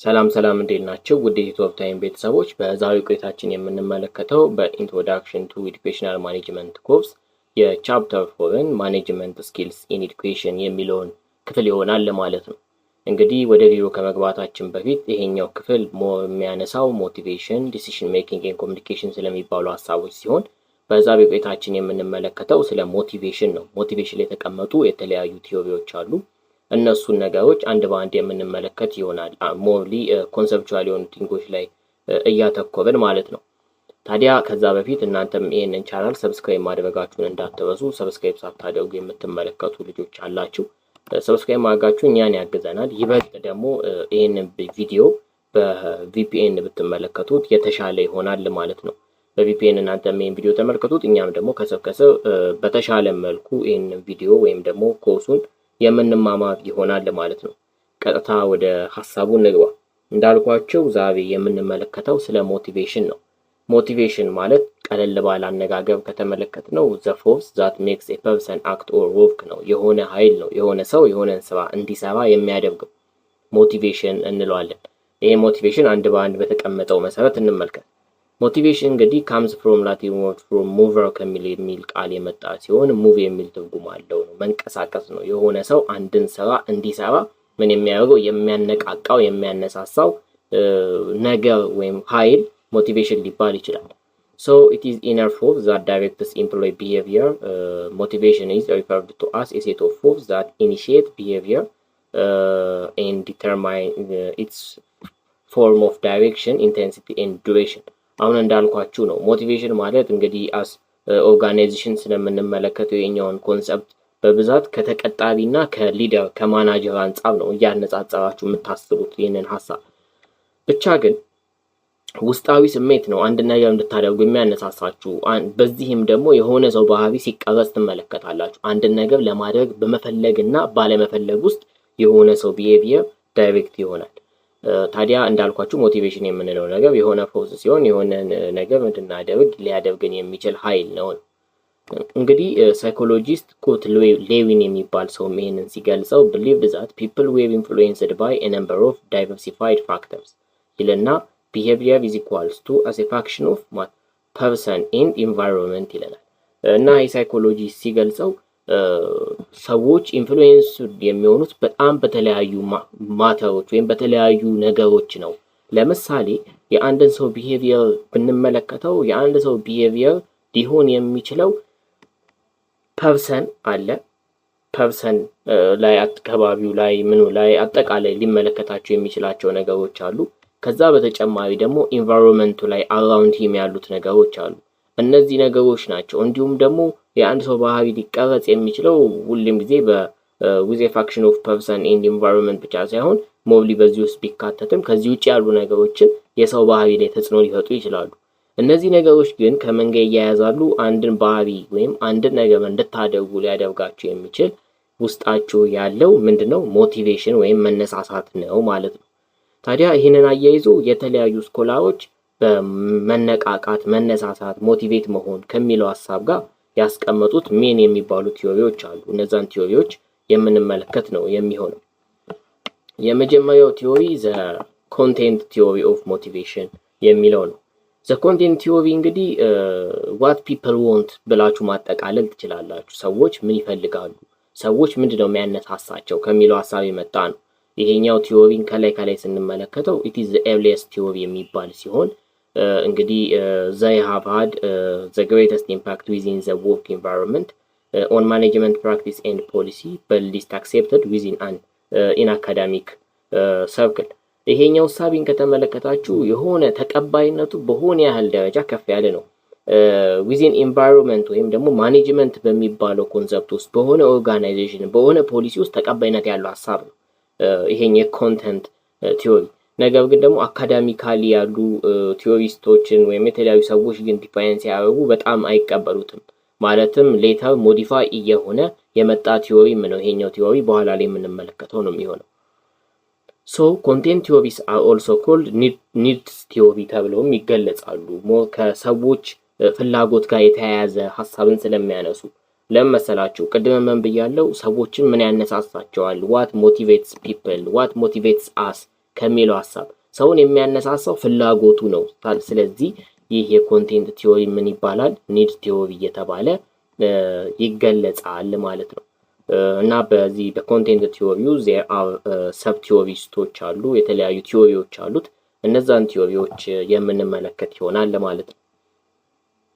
ሰላም እንዴት ናቸው? ውድ የዩቲዩብ ታይም ቤተሰቦች በዛሬው ቆይታችን የምንመለከተው በኢንትሮዳክሽን ቱ ኤዱኬሽናል ማኔጅመንት ኮርስ የቻፕተር 4ን ማኔጅመንት ስኪልስ ኢን ኤዱኬሽን የሚለውን ክፍል ይሆናል ማለት ነው። እንግዲህ ወደ ቪዲዮ ከመግባታችን በፊት ይሄኛው ክፍል የሚያነሳው ሞቲቬሽን፣ ዲሲዥን ሜኪንግ ኤንድ ኮሚኒኬሽን ስለሚባሉ ሀሳቦች ሲሆን በዛሬው ቆይታችን የምንመለከተው ስለ ሞቲቬሽን ነው። ሞቲቬሽን ላይ የተቀመጡ የተለያዩ ቲዮሪዎች አሉ። እነሱን ነገሮች አንድ በአንድ የምንመለከት ይሆናል። ሞርሊ ኮንሰፕቹዋል የሆኑ ቲንጎች ላይ እያተኮርን ማለት ነው። ታዲያ ከዛ በፊት እናንተም ይሄንን ቻናል ሰብስክራይብ ማድረጋችሁን እንዳትረሱ። ሰብስክራይብ ሳታደርጉ የምትመለከቱ ልጆች አላችሁ። ሰብስክራይብ ማድረጋችሁ እኛን ያግዘናል። ይበልጥ ደግሞ ይሄንን ቪዲዮ በቪፒኤን ብትመለከቱት የተሻለ ይሆናል ማለት ነው። በቪፒኤን እናንተም ይሄን ቪዲዮ ተመልከቱት፣ እኛም ደግሞ ከስር በተሻለ መልኩ ይሄንን ቪዲዮ ወይም ደግሞ ኮርሱን የምንማማር ይሆናል ማለት ነው። ቀጥታ ወደ ሐሳቡ እንግባ። እንዳልኳቸው ዛሬ የምንመለከተው ስለ ሞቲቬሽን ነው። ሞቲቬሽን ማለት ቀለል ባለ አነጋገር ከተመለከትነው ዘ ፎርስ ዛት ሜክስ ኤ ፐርሰን አክት ኦር ወርክ ነው። የሆነ ኃይል ነው። የሆነ ሰው የሆነን ስራ እንዲሰራ የሚያደርገው ሞቲቬሽን እንለዋለን። ይሄ ሞቲቬሽን አንድ በአንድ በተቀመጠው መሰረት እንመልከት። ሞቲቬሽን እንግዲህ ካምስ ፍሮም ላቲን ወርድ ፍሮም ሙቨር የሚል ቃል የመጣ ሲሆን ሙቭ የሚል ትርጉም አለው ነው። መንቀሳቀስ ነው። የሆነ ሰው አንድን ስራ እንዲሰራ ምን የሚያደርገው የሚያነቃቃው የሚያነሳሳው ነገር ወይም ኃይል ሞቲቬሽን ሊባል ይችላል። So it is inner force that directs employee behavior. Motivation is referred to as a set of force that initiate behavior and determine its form of direction, intensity and duration. አሁን እንዳልኳችሁ ነው። ሞቲቬሽን ማለት እንግዲህ አስ ኦርጋናይዜሽን ስለምንመለከተው የኛውን ኮንሰፕት በብዛት ከተቀጣሪና ከሊደር ከማናጀር አንጻር ነው እያነጻጸራችሁ የምታስቡት ይህንን ሀሳብ። ብቻ ግን ውስጣዊ ስሜት ነው አንድ ነገር እንድታደርጉ የሚያነሳሳችሁ። በዚህም ደግሞ የሆነ ሰው ባህሪ ሲቀረጽ ትመለከታላችሁ። አንድ ነገር ለማድረግ በመፈለግና ባለመፈለግ ውስጥ የሆነ ሰው ቢሄቪየር ዳይሬክት ይሆናል። ታዲያ እንዳልኳችሁ ሞቲቬሽን የምንለው ነገር የሆነ ፎርስ ሲሆን የሆነ ነገር እንድናደርግ ሊያደርገን የሚችል ኃይል ነው። እንግዲህ ሳይኮሎጂስት ኮት ሌዊን የሚባል ሰው ይሄንን ሲገልጸው believed that people were influenced by a number of diversified factors ይልና behavior is equals to as a function of person and environment ይለናል። እና የሳይኮሎጂ ሲገልጸው ሰዎች ኢንፍሉዌንስ የሚሆኑት በጣም በተለያዩ ማተሮች ወይም በተለያዩ ነገሮች ነው። ለምሳሌ የአንድን ሰው ቢሄቪየር ብንመለከተው የአንድ ሰው ቢሄቪየር ሊሆን የሚችለው ፐርሰን አለ። ፐርሰን ላይ አካባቢው ላይ ምኑ ላይ አጠቃላይ ሊመለከታቸው የሚችላቸው ነገሮች አሉ። ከዛ በተጨማሪ ደግሞ ኢንቫይሮንመንቱ ላይ አራውንድ ሂም ያሉት ነገሮች አሉ። እነዚህ ነገሮች ናቸው። እንዲሁም ደግሞ የአንድ ሰው ባህሪ ሊቀረጽ የሚችለው ሁሉም ጊዜ with a function of person and environment ብቻ ሳይሆን ሞብሊ በዚህ ውስጥ ቢካተትም ከዚህ ውጭ ያሉ ነገሮችን የሰው ባህሪ ላይ ተጽዕኖ ሊፈጡ ይችላሉ። እነዚህ ነገሮች ግን ከምን ጋር ያያዛሉ? አንድን ባህሪ ወይም አንድን ነገር እንድታደርጉ ሊያደርጋችሁ የሚችል ውስጣችሁ ያለው ምንድነው? ሞቲቬሽን ወይም መነሳሳት ነው ማለት ነው። ታዲያ ይህንን አያይዞ የተለያዩ ስኮላሮች በመነቃቃት መነሳሳት ሞቲቬት መሆን ከሚለው ሀሳብ ጋር ያስቀመጡት ሜን የሚባሉ ቲዮሪዎች አሉ። እነዛን ቲዮሪዎች የምንመለከት ነው የሚሆነው። የመጀመሪያው ቲዮሪ ዘ ኮንቴንት ቲዮሪ ኦፍ ሞቲቬሽን የሚለው ነው። ዘ ኮንቴንት ቲዮሪ እንግዲህ ዋት ፒፕል ዋንት ብላችሁ ማጠቃለል ትችላላችሁ። ሰዎች ምን ይፈልጋሉ፣ ሰዎች ምንድነው የሚያነሳሳቸው ከሚለው ሀሳብ የመጣ ነው። ይሄኛው ቲዮሪን ከላይ ስንመለከተው it is the earliest theory የሚባል ሲሆን እንግዲህ they have had the greatest impact within the work environment on management practice and policy but least accepted within an in academic circle። ይሄኛው ሳቢን ከተመለከታችሁ የሆነ ተቀባይነቱ በሆነ ያህል ደረጃ ከፍ ያለ ነው። within environment ወይም ደግሞ ማኔጅመንት በሚባለው ኮንሰፕት ውስጥ በሆነ ኦርጋናይዜሽን በሆነ ፖሊሲ ውስጥ ተቀባይነት ያለው ሀሳብ ነው ይሄን የኮንቴንት ቲዮሪ። ነገር ግን ደግሞ አካዳሚካሊ ያሉ ቲዮሪስቶችን ወይም የተለያዩ ሰዎች ግን ዲፋይን ሲያደርጉ በጣም አይቀበሉትም። ማለትም ሌተር ሞዲፋይ እየሆነ የመጣ ቲዮሪ ነው ይሄኛው ቲዮሪ። በኋላ ላይ የምንመለከተው ነው የሚሆነው። ሶ ኮንቴንት ቲዮሪስ አር ኦልሶ ኮልድ ኒድስ ቲዮሪ ተብለውም ይገለጻሉ። ሞር ከሰዎች ፍላጎት ጋር የተያያዘ ሀሳብን ስለሚያነሱ ለምን መሰላችሁ? ቅድም ምን ብያለሁ? ሰዎችን ምን ያነሳሳቸዋል? what motivates people what motivates us ከሚለው ሐሳብ ሰውን የሚያነሳሳው ፍላጎቱ ነው። ስለዚህ ይህ የኮንቴንት ቲዮሪ ምን ይባላል? ኒድ ቲዮሪ እየተባለ ይገለጻል ማለት ነው። እና በዚህ በኮንቴንት ቲዮሪው ሰብ ቲዮሪስቶች አሉ፣ የተለያዩ ቲዮሪዎች አሉት። እነዛን ቲዮሪዎች የምንመለከት ይሆናል ማለት ነው።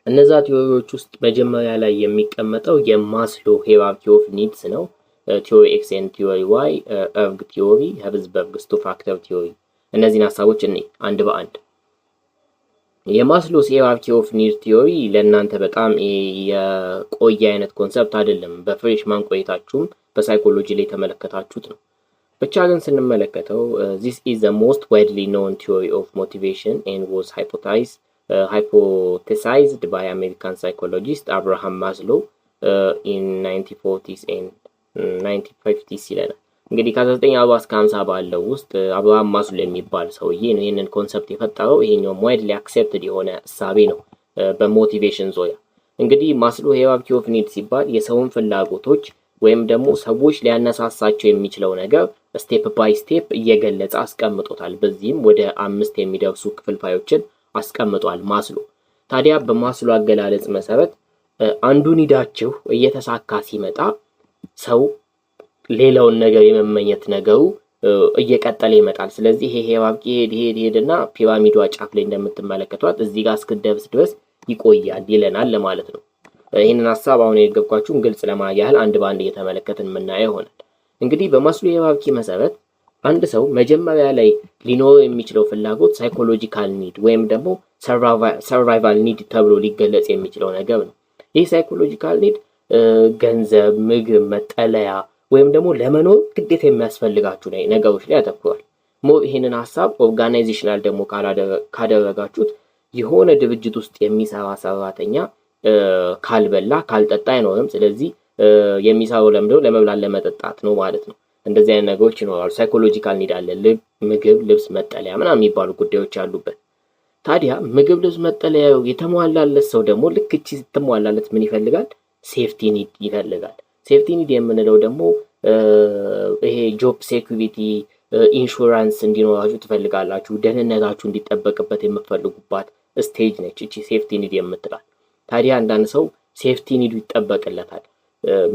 እነዛ ቲዮሪዎች ውስጥ መጀመሪያ ላይ የሚቀመጠው የማስሎ ሄራርኪ ኦፍ ኒድስ ነው። ቲዮሪ ኤክስ ኤንድ ቲዮሪ ዋይ፣ ኤርግ ቲዮሪ፣ ሄርዝበርግስ ቱ ፋክተር ቲዮሪ። እነዚህን ሀሳቦች አንድ በአንድ የማስሎስ ሄራርኪ ኦፍ ኒድ ቲዮሪ ለእናንተ በጣም የቆየ አይነት ኮንሰፕት አይደለም። በፍሬሽማን ቆይታችሁም በሳይኮሎጂ ላይ የተመለከታችሁት ነው። ብቻ ግን ስንመለከተው this is the most widely known theory of motivation and was hypothesized by American psychologist Abraham Maslow in 1940s and 1950s ይለናል። እንግዲህ ከ1940 እስከ 50 ባለው ውስጥ አብርሃም ማስሎ የሚባል ሰውዬ ነው ይህንን ኮንሰፕት የፈጠረው። ይሄኛው ዋይድሊ አክሴፕትድ የሆነ እሳቤ ነው በሞቲቬሽን ዙሪያ። እንግዲህ ማስሎ ሄራርኪ ኦፍ ኒድ ሲባል የሰውን ፍላጎቶች ወይም ደግሞ ሰዎች ሊያነሳሳቸው የሚችለው ነገር ስቴፕ ባይ ስቴፕ እየገለጸ አስቀምጦታል። በዚህም ወደ 5 የሚደርሱ ክፍልፋዮችን አስቀምጧል ማስሎ። ታዲያ በማስሎ አገላለጽ መሰረት አንዱ ኒዳቸው እየተሳካ ሲመጣ ሰው ሌላውን ነገር የመመኘት ነገሩ እየቀጠለ ይመጣል። ስለዚህ ይሄ ሄራርኪ ሄድና ፒራሚዷ ጫፍ ላይ እንደምትመለከቷት እዚህ ጋር እስክደርስ ድረስ ይቆያል ይለናል ለማለት ነው። ይህንን ሀሳብ አሁን የገባችሁን ግልጽ ለማድረግ ያህል አንድ በአንድ እየተመለከትን የምናየው ይሆናል። እንግዲህ በማስሎ ሄራርኪ መሰረት አንድ ሰው መጀመሪያ ላይ ሊኖረው የሚችለው ፍላጎት ሳይኮሎጂካል ኒድ ወይም ደግሞ ሰርቫይቫል ኒድ ተብሎ ሊገለጽ የሚችለው ነገር ነው። ይህ ሳይኮሎጂካል ኒድ ገንዘብ፣ ምግብ፣ መጠለያ ወይም ደግሞ ለመኖር ግዴታ የሚያስፈልጋችሁ ነገሮች ላይ ያተኩራል። ይህንን ሀሳብ ኦርጋናይዜሽናል ደግሞ ካደረጋችሁት የሆነ ድርጅት ውስጥ የሚሰራ ሰራተኛ ካልበላ ካልጠጣ አይኖርም። ስለዚህ የሚሰራው ለምንድነው? ለመብላት ለመጠጣት ነው ማለት ነው። እንደዚህ አይነት ነገሮች ይኖራሉ። ሳይኮሎጂካል ኒድ አለ፣ ምግብ፣ ልብስ፣ መጠለያ ምናምን የሚባሉ ጉዳዮች አሉበት። ታዲያ ምግብ፣ ልብስ፣ መጠለያ የተሟላለት ሰው ደግሞ ልክ እቺ ስትሟላለት ምን ይፈልጋል? ሴፍቲ ኒድ ይፈልጋል። ሴፍቲ ኒድ የምንለው ደግሞ ይሄ ጆብ ሴኩሪቲ፣ ኢንሹራንስ እንዲኖራችሁ ትፈልጋላችሁ። ደህንነታችሁ እንዲጠበቅበት የምትፈልጉባት ስቴጅ ነች እቺ ሴፍቲ ኒድ የምትላል። ታዲያ አንዳንድ ሰው ሴፍቲ ኒዱ ይጠበቅለታል።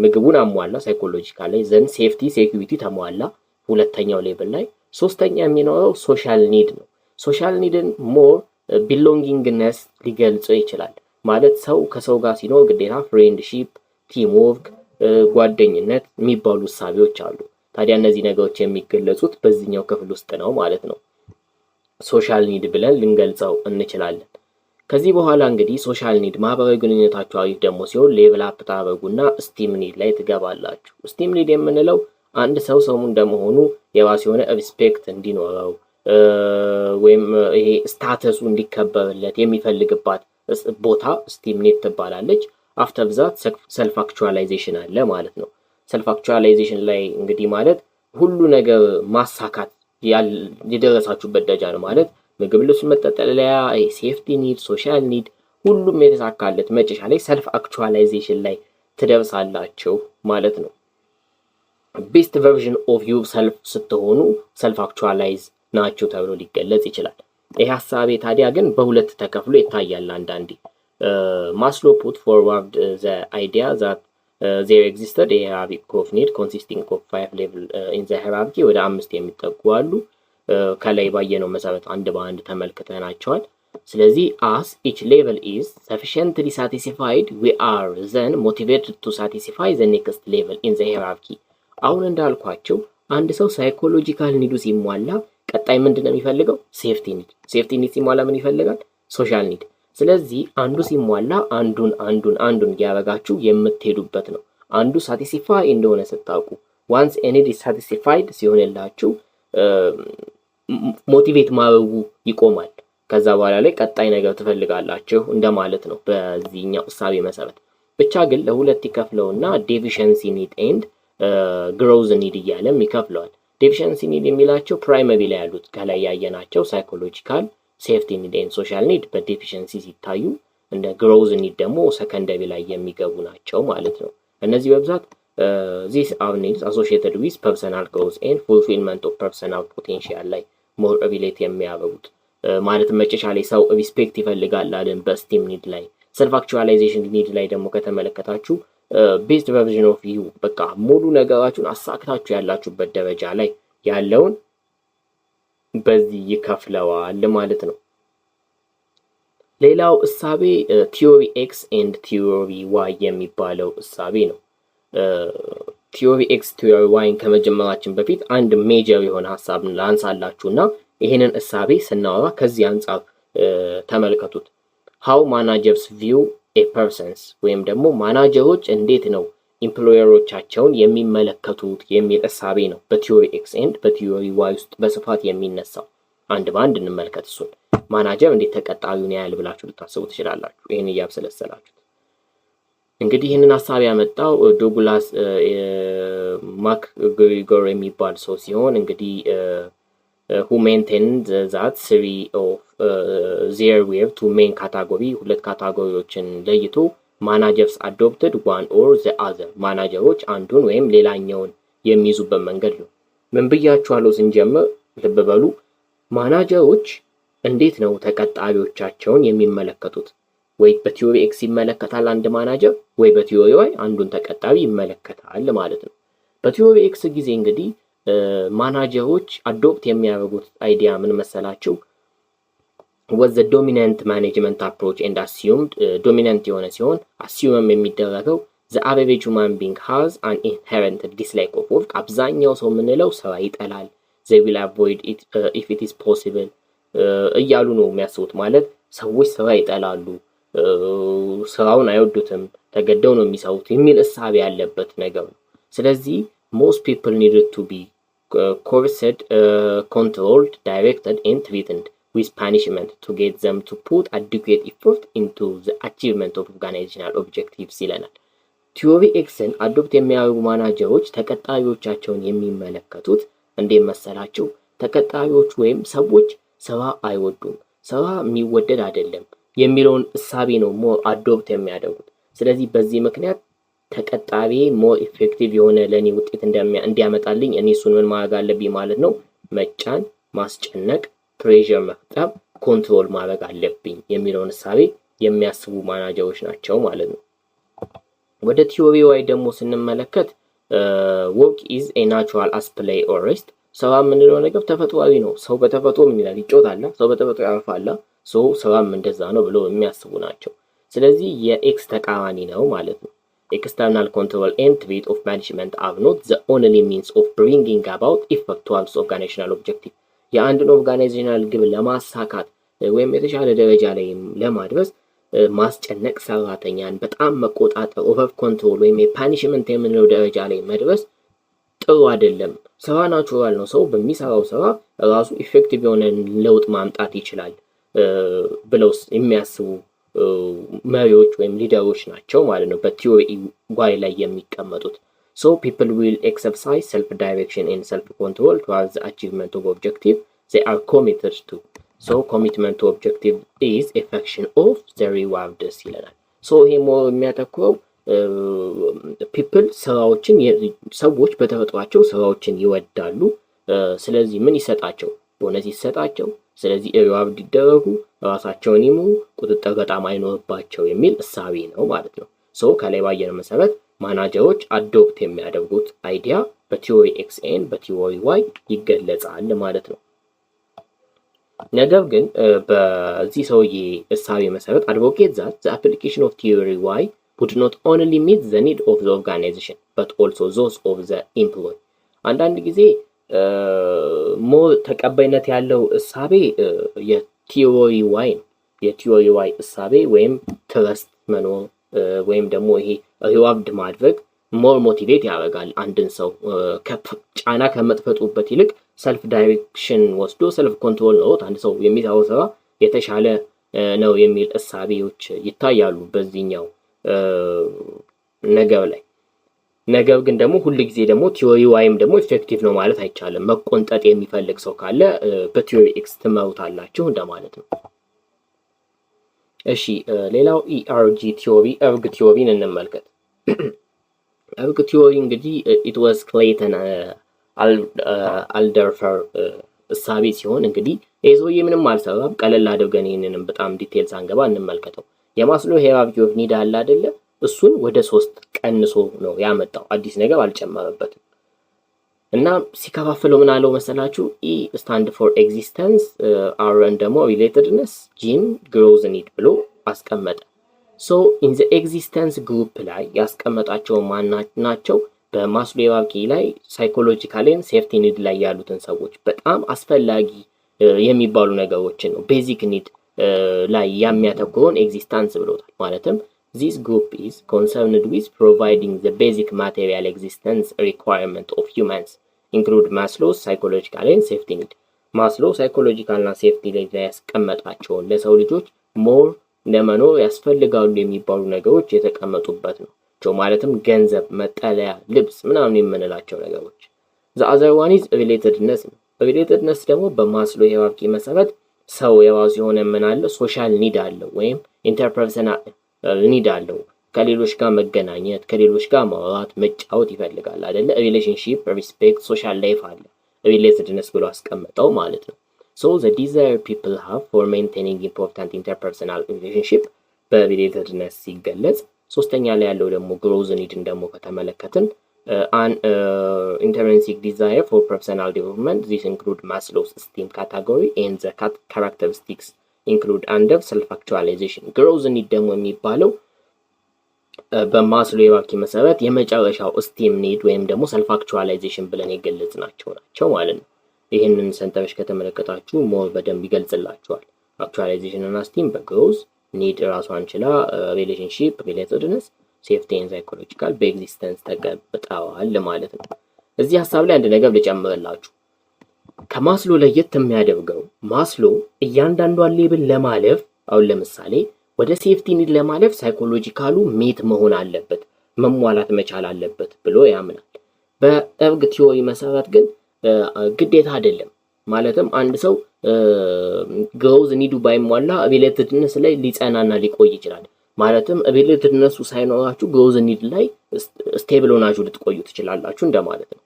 ምግቡን አሟላ ሳይኮሎጂካል ላይ ዘንድ ሴፍቲ ሴኩሪቲ ተሟላ ሁለተኛው ሌቭል ላይ። ሶስተኛ የሚኖረው ሶሻል ኒድ ነው። ሶሻል ኒድን ሞር ቢሎንጊንግነስ ሊገልጸው ይችላል። ማለት ሰው ከሰው ጋር ሲኖር ግዴታ ፍሬንድሺፕ፣ ቲም ወርክ፣ ጓደኝነት የሚባሉ እሳቤዎች አሉ። ታዲያ እነዚህ ነገሮች የሚገለጹት በዚህኛው ክፍል ውስጥ ነው ማለት ነው። ሶሻል ኒድ ብለን ልንገልጸው እንችላለን። ከዚህ በኋላ እንግዲህ ሶሻል ኒድ ማህበራዊ ግንኙነታችሁ አሪፍ ደግሞ ሲሆን ሌቭል አፕ ታደርጉና ስቲም ኒድ ላይ ትገባላችሁ። ስቲም ኒድ የምንለው አንድ ሰው እንደመሆኑ የራሱ የሆነ ሪስፔክት እንዲኖረው ወይም ይሄ ስታተሱ እንዲከበርለት የሚፈልግባት ቦታ ስቲም ኒድ ትባላለች። አፍተር ዛት ሰልፍ አክቹዋላይዜሽን አለ ማለት ነው። ሰልፍ አክቹዋላይዜሽን ላይ እንግዲህ ማለት ሁሉ ነገር ማሳካት የደረሳችሁበት ደረጃ ነው ማለት ምግብ፣ ልብስ፣ መጠለያ፣ ሴፍቲ ኒድ፣ ሶሻል ኒድ ሁሉም የተሳካለት መጨረሻ ላይ ሰልፍ አክቹዋላይዜሽን ላይ ትደርሳላችሁ ማለት ነው። ቤስት ቨርዥን ኦፍ ዩ ሰልፍ ስትሆኑ ሰልፍ አክቹዋላይዝ ናችሁ ተብሎ ሊገለጽ ይችላል። ይህ ሀሳቤ ታዲያ ግን በሁለት ተከፍሎ ይታያል። አንዳንዴ ማስሎ ፑት ፎርዋርድ ዘ አይዲያ ዛት ዜር ኤግዚስተድ ሂራርኪ ኦፍ ኒድ ኮንሲስቲንግ ኦፍ 5 ሌቭል ኢን ዘ ሂራርኪ ወደ 5 የሚጠጉ አሉ። ከላይ ባየነው መሰረት አንድ በአንድ ተመልክተናቸዋል። ስለዚህ as each level is sufficiently satisfied we are then motivated to satisfy the next level in the hierarchy። አሁን እንዳልኳቸው አንድ ሰው ሳይኮሎጂካል ኒዱ ሲሟላ ቀጣይ ምንድነው የሚፈልገው? ሴፍቲ ኒድ። ሴፍቲ ኒድ ሲሟላ ምን ይፈልጋል? ሶሻል ኒድ። ስለዚህ አንዱ ሲሟላ አንዱን ያረጋችሁ የምትሄዱበት ነው። አንዱ ሳቲስፋይ እንደሆነ ስታውቁ once a need is satisfied ሲሆንላችሁ ሞቲቬት ማድረጉ ይቆማል። ከዛ በኋላ ላይ ቀጣይ ነገር ትፈልጋላችሁ እንደማለት ነው በዚህኛው እሳቤ መሰረት። ብቻ ግን ለሁለት ይከፍለውና ዴፊሽንሲ ኒድ ኤንድ ግሮዝ ኒድ እያለም ይከፍለዋል። ዴፊሽንሲ ኒድ የሚላቸው ፕራይመሪ ላይ ያሉት ከላይ ያየናቸው ሳይኮሎጂካል፣ ሴፍቲ ኒድ ኤንድ ሶሻል ኒድ በዴፊሽንሲ ሲታዩ፣ እንደ ግሮዝ ኒድ ደግሞ ሰከንደሪ ላይ የሚገቡ ናቸው ማለት ነው። እነዚህ በብዛት these are needs associated with personal growth and fulfillment of personal potential ላይ ሞር ሪሌት የሚያደርጉት ማለት መጨረሻ ላይ ሰው ሪስፔክት ይፈልጋል አለን በስቲም ኒድ ላይ። ሰልፍ አክቹዋላይዜሽን ኒድ ላይ ደግሞ ከተመለከታችሁ ቤስት ቨርዥን ኦፍ ዩ በቃ ሙሉ ነገራችሁን አሳክታችሁ ያላችሁበት ደረጃ ላይ ያለውን በዚህ ይከፍለዋል ማለት ነው። ሌላው እሳቤ ቲዮሪ ኤክስ ኤንድ ቲዮሪ ዋይ የሚባለው እሳቤ ነው። ቲዮሪ ኤክስ ቲዮሪ ዋይን ከመጀመራችን በፊት አንድ ሜጀር የሆነ ሀሳብ ላንሳላችሁ እና ይህንን እሳቤ ስናወራ ከዚህ አንጻር ተመልከቱት። ሃው ማናጀርስ ቪው ኤ ፐርሰንስ ወይም ደግሞ ማናጀሮች እንዴት ነው ኢምፕሎየሮቻቸውን የሚመለከቱት የሚል እሳቤ ነው በቲዮሪ ኤክስ ኤንድ በቲዮሪ ዋይ ውስጥ በስፋት የሚነሳው። አንድ በአንድ እንመልከት እሱን። ማናጀር እንዴት ተቀጣሪውን ያያል ብላችሁ ልታስቡ ትችላላችሁ ይህን እያብሰለሰላችሁት። እንግዲህ ይህንን ሀሳብ ያመጣው ዶግላስ ማክግሪጎር የሚባል ሰው ሲሆን እንግዲህ who maintained that three of there were two main category ሁለት ካታጎሪዎችን ለይቶ ማናጀርስ adopted one or the other ማናጀሮች አንዱን ወይም ሌላኛውን የሚይዙበት መንገድ ነው። ምን ብያችኋለሁ ስንጀምር ልብ በሉ። ማናጀሮች እንዴት ነው ተቀጣሪዎቻቸውን የሚመለከቱት? ወይ በቲዮሪ ኤክስ ይመለከታል አንድ ማናጀር፣ ወይ በቲዮሪ ዋይ አንዱን ተቀጣሪ ይመለከታል ማለት ነው። በቲዮሪ ኤክስ ጊዜ እንግዲህ ማናጀሮች አዶፕት የሚያደርጉት አይዲያ ምን መሰላችሁ? was the dominant management approach and assumed dominant የሆነ ሲሆን assume የሚደረገው the average human being has an inherent dislike of work አብዛኛው ሰው የምንለው ስራ ይጠላል they will avoid it if it is possible እያሉ ነው የሚያስቡት። ማለት ሰዎች ስራ ይጠላሉ፣ ስራውን አይወዱትም፣ ተገደው ነው የሚሰሩት የሚል እሳቤ ያለበት ነገር ነው። ስለዚህ most people needed to be coerced, controlled, directed and threatened with punishment to get them to put adequate effort into the achievement of organizational objectives ይለናል። ቲዮሪ ኤክስን አዶፕት የሚያደርጉ ማናጀሮች ተቀጣሪዎቻቸውን የሚመለከቱት እንዴት መሰላችሁ? ተቀጣሪዎች ወይም ሰዎች ስራ አይወዱም፣ ስራ የሚወደድ አይደለም የሚለውን እሳቤ ነው ሞር አዶፕት የሚያደርጉት። ስለዚህ በዚህ ምክንያት ተቀጣሪ ሞር ኢፌክቲቭ የሆነ ለኔ ውጤት እንዲያመጣልኝ እኔ እሱን ምን ማድረግ አለብኝ ማለት ነው? መጫን፣ ማስጨነቅ፣ ፕሬሸር መፍጠር፣ ኮንትሮል ማድረግ አለብኝ የሚለውን እሳቤ የሚያስቡ ማናጀሮች ናቸው ማለት ነው። ወደ ቲዮሪ ዋይ ደግሞ ስንመለከት work is a natural as play or rest ስራ የምንለው ነገር ተፈጥሯዊ ነው። ሰው በተፈጥሮ ምን ይላል? ይጮታል። ሰው በተፈጥሮ ያርፋል። ሰው ስራም እንደዛ ነው ብለው የሚያስቡ ናቸው። ስለዚህ የኤክስ ተቃራኒ ነው ማለት ነው። External control and threat of management are not the only means of bringing about effect towards organizational objective የአንድን ኦርጋናይዜሽናል ግብ ለማሳካት ወይም የተሻለ ደረጃ ላይ ለማድረስ ማስጨነቅ፣ ሰራተኛን በጣም መቆጣጠር፣ ኦቨር ኮንትሮል ወይም የፓኒሽመንት የምንለው ደረጃ ላይ መድረስ ጥሩ አይደለም። ስራ ናቹራል ነው። ሰው በሚሰራው ስራ ራሱ ኢፌክቲቭ የሆነ ለውጥ ማምጣት ይችላል ብለው የሚያስቡ መሪዎች ወይም ሊደሮች ናቸው ማለት ነው በቲዮሪ ዋይ ላይ የሚቀመጡት። so people will exercise self direction and self control towards the achievement of objective they are committed to. so commitment to objective is a function of the rewards ይለናል። so ይሄ ሞር የሚያተኩረው people ሰዎች በተፈጥሯቸው ስራዎችን ይወዳሉ። ስለዚህ ምን ይሰጣቸው? ቦነስ ይሰጣቸው። ስለዚህ ሪዋርድ ይደረጉ፣ ራሳቸውን ይምሩ፣ ቁጥጥር በጣም አይኖርባቸው የሚል እሳቤ ነው ማለት ነው። ሶ ከላይ ባየነው መሰረት ማናጀሮች አዶፕት የሚያደርጉት አይዲያ በቲዮሪ ኤክስ ኤን በቲዮሪ ዋይ ይገለጻል ማለት ነው። ነገር ግን በዚህ ሰውዬ እሳቤ መሰረት advocate that the application of theory Y would not only meet the need of the organization but also those of the employee. አንዳንድ ጊዜ ሞር ተቀባይነት ያለው እሳቤ የቲዮሪ ዋይ ነው። የቲዮሪ ዋይ እሳቤ ወይም ትረስት መኖር ወይም ደግሞ ይሄ ሪዋርድ ማድረግ ሞር ሞቲቬት ያደርጋል አንድን ሰው ጫና ከመጥፈጡበት ይልቅ ሰልፍ ዳይሬክሽን ወስዶ ሰልፍ ኮንትሮል ነው አንድ ሰው የሚሰራው ስራ የተሻለ ነው የሚል እሳቤዎች ይታያሉ በዚህኛው ነገር ላይ። ነገር ግን ደግሞ ሁሉ ጊዜ ደግሞ ቲዮሪ ዋይም ደግሞ ኢፌክቲቭ ነው ማለት አይቻልም። መቆንጠጥ የሚፈልግ ሰው ካለ በቲዮሪ ኤክስ ትመሩታላችሁ እንደማለት ነው። እሺ ሌላው ኢአርጂ ቲዮሪ እርግ ቲዮሪን እንመልከት። እርግ ቲዮሪ እንግዲህ it was Clayton Alderfer እሳቤ ሲሆን እንግዲህ ይሄ ሰውዬ ምንም አልሰራም። ቀለል አድርገን ይህንንም በጣም ዲቴል ሳንገባ እንመልከተው። የማስሎ ሂራርኪ ኦፍ ኒድ አለ አይደለ? እሱን ወደ 3 ቀንሶ ነው ያመጣው። አዲስ ነገር አልጨመረበትም። እና ሲከፋፍለው ምን አለው መሰላችሁ? ኢ ስታንድ ፎር ኤግዚስተንስ፣ አርን ደግሞ ሪሌትድነስ፣ ጂን ግሮዝ ኒድ ብሎ አስቀመጠ። ሶ ኢን ዘ ኤግዚስተንስ ግሩፕ ላይ ያስቀመጣቸው ማን ናቸው? በማስሎ ሂራርኪ ላይ ሳይኮሎጂካልን ሴፍቲ ኒድ ላይ ያሉትን ሰዎች በጣም አስፈላጊ የሚባሉ ነገሮችን ነው ቤዚክ ኒድ ላይ የሚያተኩረውን ኤግዚስተንስ ብሎታል። ማለትም this group is concerned with providing the basic material existence requirement of humans include Maslow's psychological and safety need. ማስሎ ሳይኮሎጂካል እና ሴፍቲ ላይ ያስቀመጣቸውን ለሰው ልጆች ሞር ለመኖር ያስፈልጋሉ የሚባሉ ነገሮች የተቀመጡበት ነው። ማለትም ገንዘብ፣ መጠለያ፣ ልብስ ምናምን የምንላቸው ነገሮች። the other one is relatedness ነው። relatedness ደግሞ በማስሎ ሂራርኪ መሰረት ሰው የራሱ የሆነ ምን አለ ሶሻል ኒድ አለው ወይም ኢንተርፐርሰናል ኒድ አለው። ከሌሎች ጋር መገናኘት፣ ከሌሎች ጋር ማውራት፣ መጫወት ይፈልጋል አይደለ? ሪሌሽንሺፕ፣ ሪስፔክት፣ ሶሻል ላይፍ አለ። ሪሌትድነስ ብሎ አስቀመጠው ማለት ነው። so the desire people have for maintaining important interpersonal relationship በሪሌትድነስ ሲገለጽ፣ ሶስተኛ ላይ ያለው ደግሞ ግሮዝ ኒድን ደግሞ ከተመለከትን an intrinsic desire for personal development. This include Maslow's esteem category and the characteristics include under self-actualization. ግሮዝ ኒድ ደግሞ የሚባለው በማስሎ ሂራርኪ መሰረት የመጨረሻው ስቲም ኒድ ወይም ደግሞ ሰልፍ አክቹዋላይዜሽን ብለን የገለጽናቸው ማለት ነው። ይህንን ሰንጠረዥ ከተመለከታችሁ ሞር በደንብ ይገልጽላችኋል። አክቹዋላይዜሽን እና ስቲም በግሮዝ ኒድ ራሷን ችላ ሪሌሽንሺፕ፣ ሪሌትድነስ፣ ሴፍቲ ኤንድ ሳይኮሎጂካል በኤግዚስተንስ ተቀምጠዋል ማለት ነው። እዚህ ሀሳብ ላይ አንድ ነገር ልጨምርላችሁ። ከማስሎ ለየት የሚያደርገው ማስሎ እያንዳንዷን ሌብል ለማለፍ አሁን ለምሳሌ ወደ ሴፍቲ ኒድ ለማለፍ ሳይኮሎጂካሉ ሜት መሆን አለበት፣ መሟላት መቻል አለበት ብሎ ያምናል። በእርግ ቲዮሪ መሰረት ግን ግዴታ አይደለም። ማለትም አንድ ሰው ግሮዝ ኒዱ ባይሟላ ሪሌትድነስ ላይ ሊጸናና ሊቆይ ይችላል። ማለትም ሪሌትድነሱ ሳይኖራችሁ ግሮዝ ኒድ ላይ ስቴብል ሆናችሁ ልትቆዩ ትችላላችሁ እንደማለት ነው።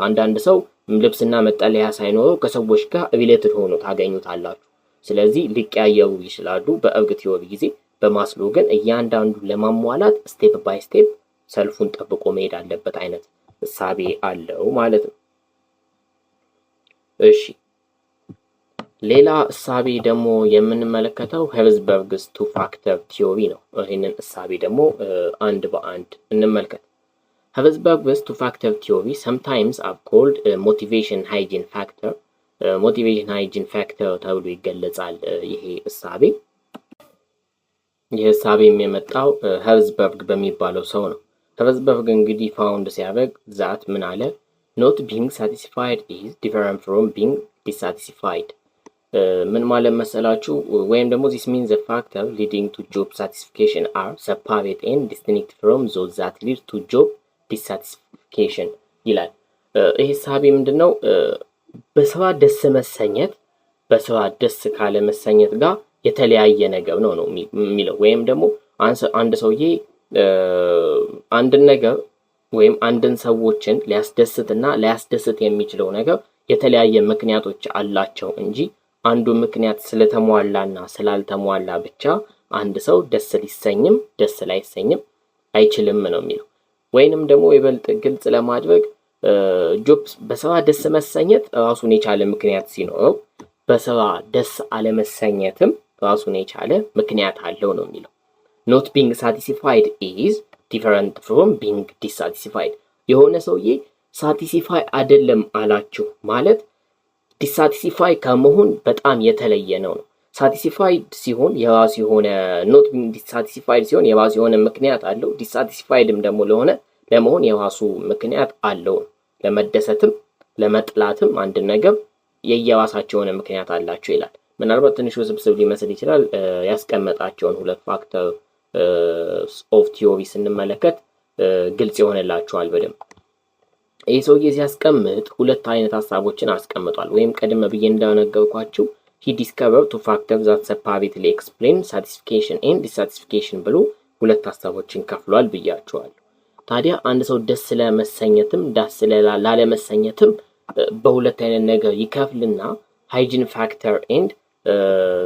አንዳንድ ሰው ልብስና መጠለያ ሳይኖረው ከሰዎች ጋር ሪሌትድ ሆኖ ታገኙታላችሁ። ስለዚህ ሊቀያየሩ ይችላሉ በእርግ ቲዮሪ ጊዜ። በማስሎ ግን እያንዳንዱ ለማሟላት ስቴፕ ባይ ስቴፕ ሰልፉን ጠብቆ መሄድ አለበት አይነት እሳቤ አለው ማለት ነው። እሺ ሌላ እሳቤ ደግሞ የምንመለከተው ሄርዝበርግስ ቱ ፋክተር ቲዮሪ ነው። ይህንን እሳቤ ደግሞ አንድ በአንድ እንመልከት። ሄርዝበርግስ ቱ ፋክተር ቲዮሪ sometimes are called motivation hygiene factor ሞቲቬሽን ሃይጂን ፋክተር ተብሎ ይገለጻል። ይሄ እሳቤ ይህ እሳቤም የመጣው ሄርዝበርግ በሚባለው ሰው ነው። ሄርዝበርግ እንግዲህ ፋውንድ ሲያደርግ ዛት ምን አለ? ኖት ቢንግ ሳቲስፋይድ ኢዝ ዲፈረንት ፍሮም ቢንግ ዲሳቲስፋይድ። ምን ማለት መሰላችሁ? ወይም ደግሞ ዚስ ሚንስ ዘ ፋክተር ሊዲንግ ቱ ጆብ ሳቲስፋክሽን አር ሰፓሬት ኤንድ ዲስቲንክት ፍሮም ዞዝ ዛት ሊድ ቱ ጆብ ዲሳቲስፋክሽን ይላል። ይህ እሳቤ ምንድን ነው? በስራ ደስ መሰኘት በስራ ደስ ካለ መሰኘት ጋር የተለያየ ነገር ነው የሚለው። ወይም ደግሞ አንድ ሰውዬ አንድን ነገር ወይም አንድን ሰዎችን ሊያስደስትና ሊያስደስት የሚችለው ነገር የተለያየ ምክንያቶች አላቸው እንጂ አንዱ ምክንያት ስለተሟላና ስላልተሟላ ብቻ አንድ ሰው ደስ ሊሰኝም ደስ ላይሰኝም አይችልም ነው የሚለው። ወይንም ደግሞ ይበልጥ ግልጽ ለማድረግ ጆብ በስራ ደስ መሰኘት ራሱን የቻለ ምክንያት ሲኖረው በስራ ደስ አለመሰኘትም ራሱን የቻለ ምክንያት አለው ነው የሚለው። ኖት ቢንግ ሳቲስፋይድ ኢዝ ዲፈረንት ፍሮም ቢንግ ዲሳቲስፋይድ። የሆነ ሰውዬ ሳቲስፋይ አይደለም አላችሁ ማለት ዲሳቲስፋይ ከመሆን በጣም የተለየ ነው። ሳቲስፋይድ ሲሆን የራሱ የሆነ ኖት ቢንግ ዲሳቲስፋይድ ሲሆን የራሱ የሆነ ምክንያት አለው። ዲሳቲስፋይድም ደግሞ ለመሆን የራሱ ምክንያት አለው። ለመደሰትም ለመጥላትም አንድ ነገር የየራሳቸው የሆነ ምክንያት አላቸው ይላል። ምናልባት ትንሽ ውስብስብ ሊመስል ይችላል። ያስቀመጣቸውን ሁለት ፋክተር ኦፍ ቲዮሪ ስንመለከት ግልጽ ይሆንላችኋል በደንብ። ይህ ሰውዬ ሲያስቀምጥ ሁለት አይነት ሀሳቦችን አስቀምጧል። ወይም ቀደም ብዬ እንደነገርኳችሁ he discovered two factors that separately explain satisfaction and dissatisfaction ብሎ ሁለት ሀሳቦችን ከፍሏል ብያችኋል። ታዲያ አንድ ሰው ደስ ለመሰኘትም ደስ ላለመሰኘትም በሁለት አይነት ነገር ይከፍልና ሃይጂን ፋክተር ኤንድ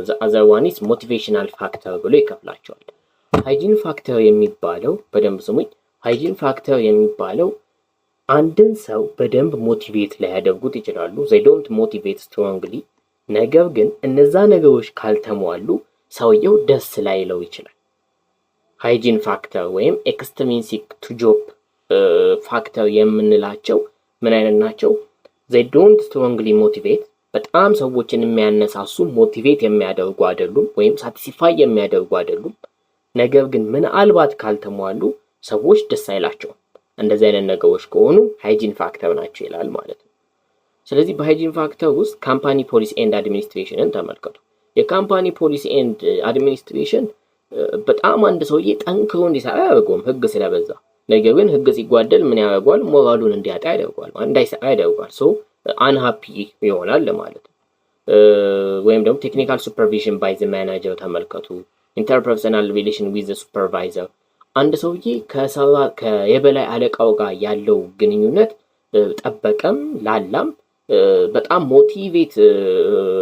ዘ አዘር ዋን ኢዝ ሞቲቬሽናል ፋክተር ብሎ ይከፍላቸዋል። ሃይጂን ፋክተር የሚባለው በደንብ ስሙኝ። ሃይጂን ፋክተር የሚባለው አንድን ሰው በደንብ ሞቲቬት ሊያደርጉት ይችላሉ። they don't motivate strongly። ነገር ግን እነዛ ነገሮች ካልተሟሉ ሰውየው ደስ ላይለው ይችላል። ሃይጂን ፋክተር ወይም ኤክስትሪንሲክ ቱ ጆብ ፋክተር የምንላቸው ምን አይነት ናቸው? they don't strongly motivate፣ በጣም ሰዎችን የሚያነሳሱ ሞቲቬት የሚያደርጉ አይደሉም፣ ወይም ሳቲስፋይ የሚያደርጉ አይደሉም። ነገር ግን ምናልባት ካልተሟሉ ሰዎች ደስ አይላቸውም። እንደዚህ አይነት ነገሮች ከሆኑ ሃይጂን ፋክተር ናቸው ይላል ማለት ነው። ስለዚህ በሃይጂን ፋክተር ውስጥ ካምፓኒ ፖሊሲ ኤንድ አድሚኒስትሬሽንን ተመልከቱ። የካምፓኒ ፖሊሲ ኤንድ አድሚኒስትሬሽን በጣም አንድ ሰውዬ ጠንክሮ እንዲሰራ ያደርገውም ህግ ስለበዛ። ነገር ግን ህግ ሲጓደል ምን ያደርገዋል? ሞራሉን እንዲያጣ ያደርገዋል፣ እንዳይሰራ ያደርገዋል። ሶ አንሃፒ ይሆናል ማለት ነው። ወይም ደግሞ ቴክኒካል ሱፐርቪዥን ባይ ዘ ማናጀር ተመልከቱ። ኢንተርፐርሰናል ሪሌሽን ዊዝ ዘ ሱፐርቫይዘር፣ አንድ ሰውዬ የበላይ አለቃው ጋር ያለው ግንኙነት ጠበቀም ላላም በጣም ሞቲቬት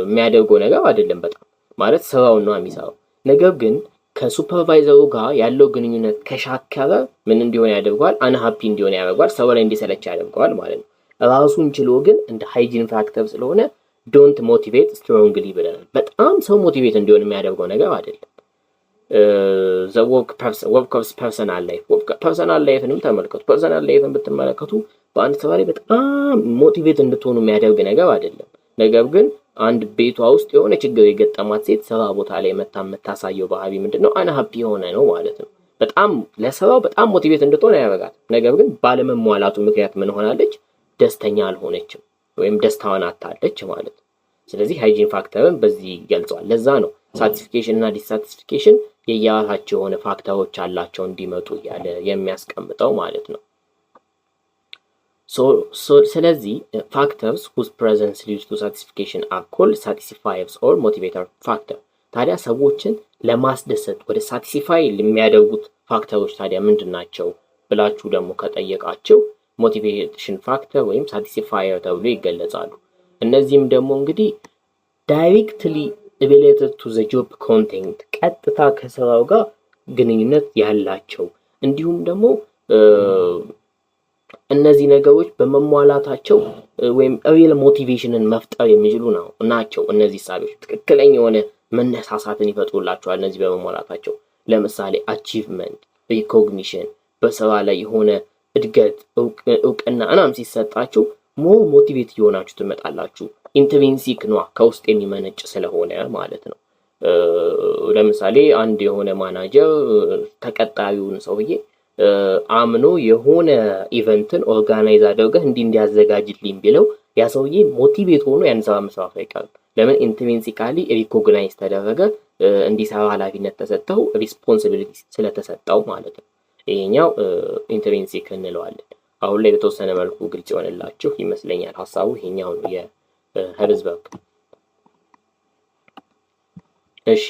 የሚያደርገው ነገር አይደለም። በጣም ማለት ስራውን ነው የሚሰራው። ነገር ግን ከሱፐርቫይዘሩ ጋር ያለው ግንኙነት ከሻከረ ምን እንዲሆን ያደርገዋል? አንሃፒ እንዲሆን ያደርገዋል። ሰው ላይ እንዲሰለች ያደርገዋል ማለት ነው። ራሱን ችሎ ግን እንደ ሃይጂን ፋክተር ስለሆነ ዶንት ሞቲቬት ስትሮንግሊ ብለናል። በጣም ሰው ሞቲቬት እንዲሆን የሚያደርገው ነገር አይደለም። ወርክስ ፐርሰናል ላይፍ፣ ፐርሰናል ላይፍንም ተመልከቱ። ፐርሰናል ላይፍን ብትመለከቱ በአንድ ስራ ላይ በጣም ሞቲቬት እንድትሆኑ የሚያደርግ ነገር አይደለም። ነገር ግን አንድ ቤቷ ውስጥ የሆነ ችግር የገጠማት ሴት ስራ ቦታ ላይ መታ የምታሳየው ባህሪ ምንድነው? አንሃፒ የሆነ ነው ማለት ነው። በጣም ለስራው በጣም ሞቲቬት እንድትሆን ያደርጋል። ነገር ግን ባለመሟላቱ ምክንያት ምን ሆናለች? ደስተኛ አልሆነችም፣ ወይም ደስታዋን አታለች ማለት ነው። ስለዚህ ሃይጂን ፋክተርን በዚህ ገልጿል። ለዛ ነው ሳቲስፊኬሽን እና ዲሳቲስፊኬሽን የየራሳቸው የሆነ ፋክተሮች አላቸው እንዲመጡ እያለ የሚያስቀምጠው ማለት ነው። ስለዚህ ፋክተርስ whose presence leads to satisfaction are called satisfiers or motivator factor። ታዲያ ሰዎችን ለማስደሰት ወደ ሳቲስፋይ የሚያደርጉት ፋክተሮች ታዲያ ምንድን ናቸው ብላችሁ ደግሞ ከጠየቃቸው ሞቲቬሽን ፋክተር ወይም ሳቲስፋየር ተብሎ ይገለጻሉ። እነዚህም ደግሞ እንግዲህ ዳይሬክትሊ ሪሌትድ ቱ ዘ ጆብ ኮንቴንት፣ ቀጥታ ከስራው ጋር ግንኙነት ያላቸው፣ እንዲሁም ደግሞ እነዚህ ነገሮች በመሟላታቸው ወይም ሪል ሞቲቬሽንን መፍጠር የሚችሉ ናቸው። እነዚህ ሳቢዎች ትክክለኛ የሆነ መነሳሳትን ይፈጥሩላቸዋል። እነዚህ በመሟላታቸው ለምሳሌ አቺቭመንት፣ ሪኮግኒሽን፣ በስራ ላይ የሆነ እድገት፣ እውቅና እናም ሲሰጣችሁ ሞር ሞቲቬት እየሆናችሁ ትመጣላችሁ። ኢንትሪንሲክ ነው፣ ከውስጥ የሚመነጭ ስለሆነ ማለት ነው። ለምሳሌ አንድ የሆነ ማናጀር ተቀጣሪውን ሰውዬ አምኖ የሆነ ኢቨንትን ኦርጋናይዝ አድርገህ እንዲያዘጋጅልኝ ቢለው ያ ሰውዬ ሞቲቬት ሆኖ ያን ስራ መስራት አይቀርም። ለምን? ኢንትሪንሲካሊ ሪኮግናይዝ ተደረገ፣ እንዲሰራ ኃላፊነት ተሰጠው፣ ሪስፖንሲቢሊቲ ስለተሰጠው ማለት ነው። ይሄኛው ኢንትሪንሲክ እንለዋለን። አሁን ላይ በተወሰነ መልኩ ግልጽ ይሆንላችሁ ይመስለኛል ሀሳቡ። ይሄኛው ነው የሄርዝበርግ። እሺ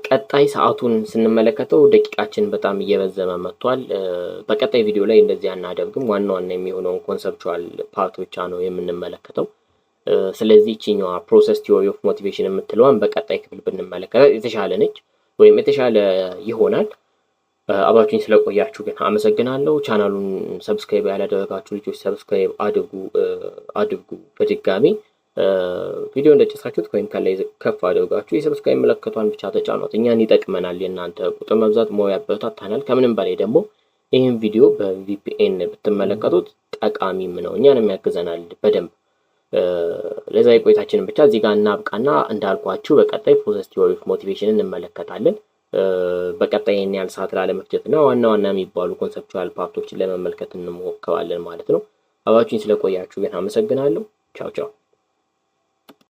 ቀጣይ ሰዓቱን ስንመለከተው ደቂቃችን በጣም እየበዘመ መጥቷል። በቀጣይ ቪዲዮ ላይ እንደዚህ አናደርግም። ዋና ዋና የሚሆነውን ኮንሰፕቹዋል ፓርት ብቻ ነው የምንመለከተው። ስለዚህ ይችኛዋ ፕሮሰስ ቲዮሪ ኦፍ ሞቲቬሽን የምትለዋን በቀጣይ ክፍል ብንመለከታት የተሻለ ነች ወይም የተሻለ ይሆናል። አብራችሁኝ ስለቆያችሁ ግን አመሰግናለሁ። ቻናሉን ሰብስክራይብ ያላደረጋችሁ ልጆች ሰብስክራይብ አድርጉ በድጋሚ። ቪዲዮ እንደጨረሳችሁት ወይም ከላይ ከፍ አድርጋችሁ የሰብስክራይብ ምልክቷን ብቻ ተጫኗት። እኛን ይጠቅመናል። የእናንተ ቁጥር መብዛት ሞር ያበረታታናል። ከምንም በላይ ደግሞ ይህን ቪዲዮ በቪፒኤን ብትመለከቱት ጠቃሚም ነው፣ እኛንም ያግዘናል በደንብ። ለዛ የቆይታችንን ብቻ እዚህ ጋር እናብቃና እንዳልኳችሁ በቀጣይ ፕሮሰስ ቲዮሪ ኦፍ ሞቲቬሽን እንመለከታለን። በቀጣይ ይህን ያህል ሰዓት ላለመፍጀትና ዋና ዋና የሚባሉ ኮንሰፕቹዋል ፓርቶችን ለመመልከት እንሞክራለን ማለት ነው። አብራችሁኝ ስለቆያችሁ ግን አመሰግናለሁ። ቻው ቻው።